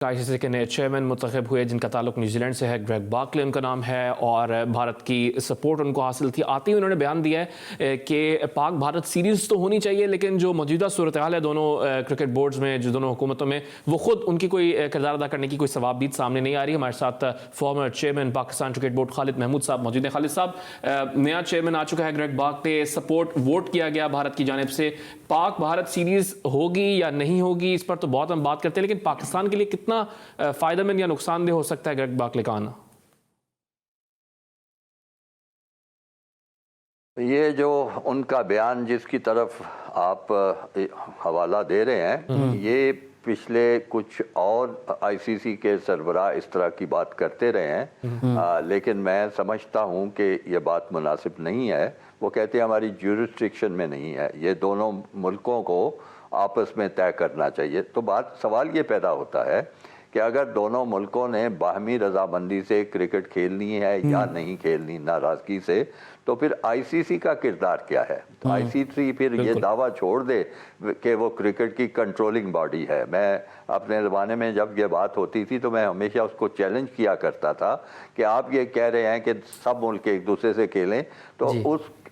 ICC کے نئے chairman منتخب ہوئے جن کا تعلق نیوزی لینڈ سے ہے. گریگ بارکلے ان کا نام ہے اور بھارت کی سپورٹ ان کو حاصل تھی. آتے ہی انہوں نے بیان دیا ہے کہ پاک بھارت سیریز تو ہونی چاہیے لیکن جو موجودہ صورتحال ہے دونوں کرکٹ بورڈز میں, جو دونوں حکومتوں میں, وہ خود ان کی کوئی کردار ادا کرنے کی کوئی ثوابیت سامنے نہیں آ رہی. ہمارے ساتھ former chairman Pakistan cricket board Khalid Mahmood صاحب موجود ہیں. خالد صاحب, نیا چیئرمین آ چکا ہے گریگ بارکلے, سپورٹ ووٹ کیا گیا بھارت کی جانب سے. پاک بھارت سیریز ہوگی یا نہیں ہوگی اس پر تو بہت ہم بات کرتے ہیں, لیکن پاکستان کے لیے کتنا فائدہ مند یا نقصان دہ ہو سکتا ہے گریگ بارکلے کا آنا؟ یہ جو ان کا بیان جس کی طرف آپ حوالہ دے رہے ہیں, یہ پچھلے کچھ اور ICC کے سربراہ اس طرح کی بات کرتے رہے ہیں, لیکن میں سمجھتا ہوں کہ یہ بات مناسب نہیں ہے. وہ کہتے ہیں ہماری جیورسڈکشن میں نہیں ہے, یہ دونوں ملکوں کو آپس میں طے کرنا چاہیے. تو سوال یہ پیدا ہوتا ہے کہ اگر دونوں ملکوں نے باہمی رضامندی سے کرکٹ کھیلنی ہے یا نہیں کھیلنی, ناراضگی سے, تو پھر ICC کا کردار کیا ہے؟ ICC پھر یہ دعویٰ چھوڑ دے کہ وہ کرکٹ کی کنٹرولنگ باڈی ہے. میں اپنے زمانے میں جب یہ بات ہوتی تھی تو میں ہمیشہ اس کو چیلنج کیا کرتا تھا کہ آپ یہ کہہ رہے ہیں کہ سب ملک ایک دوسرے سے کھیلیں, تو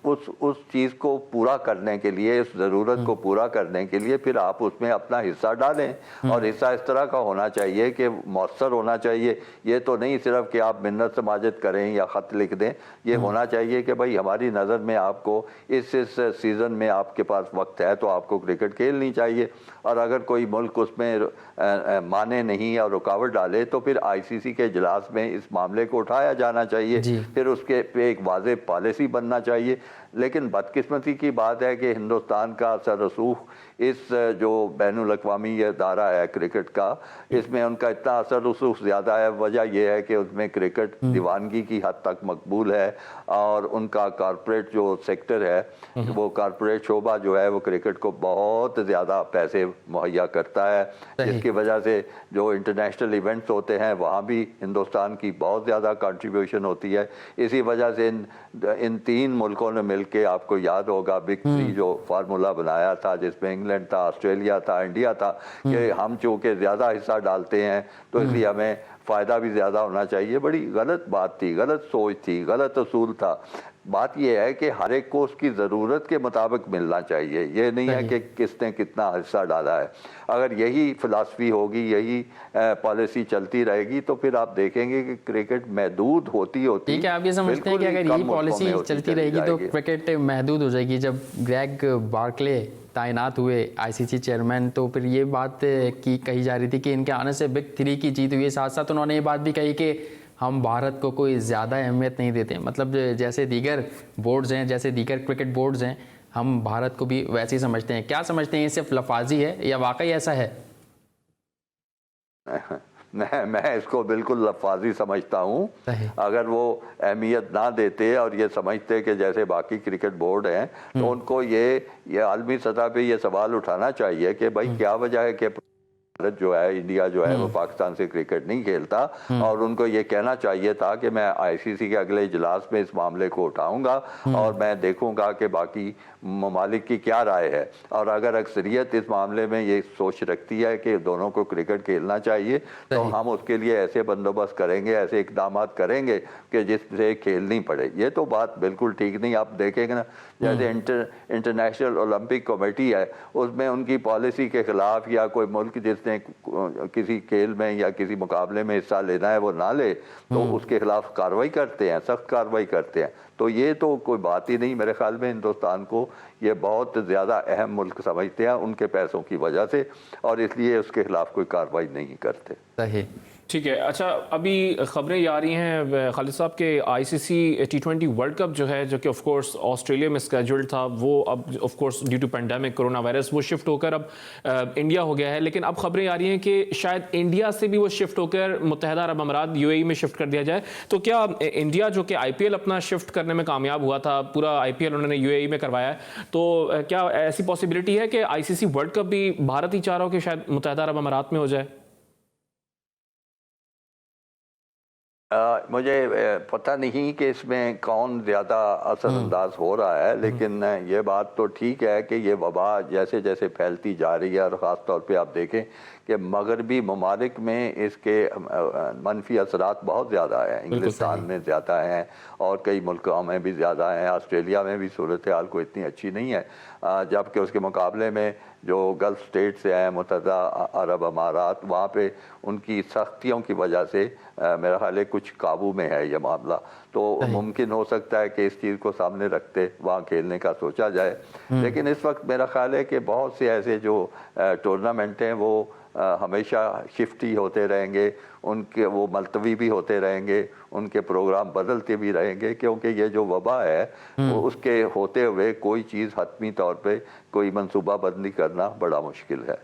اس چیز کو پورا کرنے کے لیے, اس ضرورت کو پورا کرنے کے لیے پھر آپ اس میں اپنا حصہ ڈالیں, اور حصہ اس طرح کا ہونا چاہیے کہ مؤثر ہونا چاہیے. یہ تو نہیں صرف کہ آپ منت سماجت کریں یا خط لکھ دیں, یہ ہونا چاہیے کہ بھائی ہماری نظر میں آپ کو اس سیزن میں آپ کے پاس وقت ہے تو آپ کو کرکٹ کھیلنی چاہیے, اور اگر کوئی ملک اس میں مانے نہیں اور رکاوٹ ڈالے تو پھر ICC کے اجلاس میں اس معاملے کو اٹھایا جانا چاہیے, پھر اس کے پہ ایک واضح پالیسی بننا چاہیے. لیکن بدقسمتی کی بات ہے کہ ہندوستان کا اثر رسوخ اس جو بین الاقوامی یہ ادارہ ہے کرکٹ کا, اس میں ان کا اتنا اثر رسوخ زیادہ ہے. وجہ یہ ہے کہ اس میں کرکٹ دیوانگی کی حد تک مقبول ہے, اور ان کا کارپوریٹ جو سیکٹر ہے, وہ کارپوریٹ شعبہ جو ہے وہ کرکٹ کو بہت زیادہ پیسے مہیا کرتا ہے, جس کی وجہ سے جو انٹرنیشنل ایونٹس ہوتے ہیں وہاں بھی ہندوستان کی بہت زیادہ کنٹریبیوشن ہوتی ہے. اسی وجہ سے ان تین ملکوں نے مل کے, آپ کو یاد ہوگا بگ تھری جو فارمولا بنایا تھا جس میں انگلینڈ تھا, آسٹریلیا تھا, انڈیا تھا, کہ ہم چونکہ زیادہ حصہ ڈالتے ہیں تو اس لیے ہمیں فائدہ بھی زیادہ ہونا چاہیے. بڑی غلط بات تھی, غلط سوچ تھی, غلط اصول تھا. بات یہ ہے کہ ہر ایک کو اس کی ضرورت کے مطابق ملنا چاہیے, یہ نہیں ہے کہ کس نے کتنا حصہ ڈالا ہے. اگر یہی فلسفی ہوگی, یہی پالیسی چلتی رہے گی تو پھر آپ دیکھیں گے کہ کرکٹ محدود ہوتی ٹھیک ہے, آپ یہ سمجھتے ہیں کہ اگر یہی پالیسی چلتی رہے گی تو کرکٹ محدود ہو جائے گی. جب گریگ بارکلے تعینات ہوئے ICC چیئرمین تو پھر یہ بات کی کہی جا رہی تھی کہ ان کے آنے سے بگ تھری کی جیت ہوئی ہے. ساتھ ساتھ انہوں نے یہ بات بھی کہی کہ ہم بھارت کو کوئی زیادہ اہمیت نہیں دیتے, مطلب جیسے دیگر بورڈز ہیں, جیسے دیگر کرکٹ بورڈز ہیں, ہم بھارت کو بھی ویسے ہی سمجھتے ہیں. کیا سمجھتے ہیں, یہ صرف لفاظی ہے یا واقعی ایسا ہے؟ میں اس کو بالکل لفاظی سمجھتا ہوں. اگر وہ اہمیت نہ دیتے اور یہ سمجھتے کہ جیسے باقی کرکٹ بورڈ ہیں, تو ان کو یہ عالمی سطح پہ یہ سوال اٹھانا چاہیے کہ بھائی کیا وجہ ہے کہ بھارت جو ہے, انڈیا جو ہے, وہ پاکستان سے کرکٹ نہیں کھیلتا, اور ان کو یہ کہنا چاہیے تھا کہ میں ICC کے اگلے اجلاس میں اس معاملے کو اٹھاؤں گا اور میں دیکھوں گا کہ باقی ممالک کی کیا رائے ہے. اور اگر اکثریت اس معاملے میں یہ سوچ رکھتی ہے کہ دونوں کو کرکٹ کھیلنا چاہیے تو ہم اس کے لیے ایسے بندوبست کریں گے, ایسے اقدامات کریں گے کہ جس سے کھیلنی پڑے. یہ تو بات بالکل ٹھیک نہیں. آپ دیکھیں گے نا, جیسے انٹرنیشنل اولمپک کمیٹی ہے, اس میں ان کی پالیسی کے خلاف یا کوئی ملک جس نے کسی کھیل میں یا کسی مقابلے میں حصہ لینا ہے وہ نہ لے تو اس کے خلاف کارروائی کرتے ہیں, سخت کارروائی کرتے ہیں. تو یہ تو کوئی بات ہی نہیں. میرے خیال میں ہندوستان کو یہ بہت زیادہ اہم ملک سمجھتے ہیں ان کے پیسوں کی وجہ سے, اور اس لیے اس کے خلاف کوئی کارروائی نہیں کرتے. صحیح, ٹھیک ہے. اچھا, ابھی خبریں یہ آ رہی ہیں خالد صاحب کہ ICC T20 ورلڈ کپ جو ہے, جو کہ آف کورس آسٹریلیا میں اسکیجولڈ تھا, وہ اب of course due to pandemic corona virus وہ شفٹ ہو کر اب انڈیا ہو گیا ہے. لیکن اب خبریں آ رہی ہیں کہ شاید انڈیا سے بھی وہ شفٹ ہو کر متحدہ عرب امارات UAE میں شفٹ کر دیا جائے. تو کیا انڈیا جو کہ IPL اپنا شفٹ کرنے میں کامیاب ہوا تھا, پورا IPL انہوں نے UAE میں کروایا ہے, تو کیا ایسی پاسبلٹی ہے کہ ICC ورلڈ کپ بھی بھارت ہی چاہ رہا ہو کہ شاید متحدہ عرب امارات میں ہو جائے؟ مجھے پتہ نہیں کہ اس میں کون زیادہ اثر انداز ہو رہا ہے, لیکن یہ بات تو ٹھیک ہے کہ یہ وبا جیسے جیسے پھیلتی جا رہی ہے, اور خاص طور پہ آپ دیکھیں کہ مغربی ممالک میں اس کے منفی اثرات بہت زیادہ ہیں، انگلستان میں زیادہ ہیں اور کئی ملکوں میں بھی زیادہ ہیں، آسٹریلیا میں بھی صورتحال کو اتنی اچھی نہیں ہے، جبکہ اس کے مقابلے میں جو گلف اسٹیٹ سے ہیں، متحدہ عرب امارات، وہاں پہ ان کی سختیوں کی وجہ سے میرا خیال ہے کچھ قابو میں ہے یہ معاملہ، تو ممکن ہو سکتا ہے کہ اس چیز کو سامنے رکھتے وہاں کھیلنے کا سوچا جائے، لیکن اس وقت میرا خیال ہے کہ بہت سے ایسے جو ٹورنامنٹ ہیں وہ ہمیشہ شفٹ ہی ہوتے رہیں گے، ان کے وہ ملتوی بھی ہوتے رہیں گے، ان کے پروگرام بدلتے بھی رہیں گے، کیونکہ یہ جو وبا ہے وہ اس کے ہوتے ہوئے کوئی چیز حتمی طور پہ کوئی منصوبہ بندی کرنا بڑا مشکل ہے۔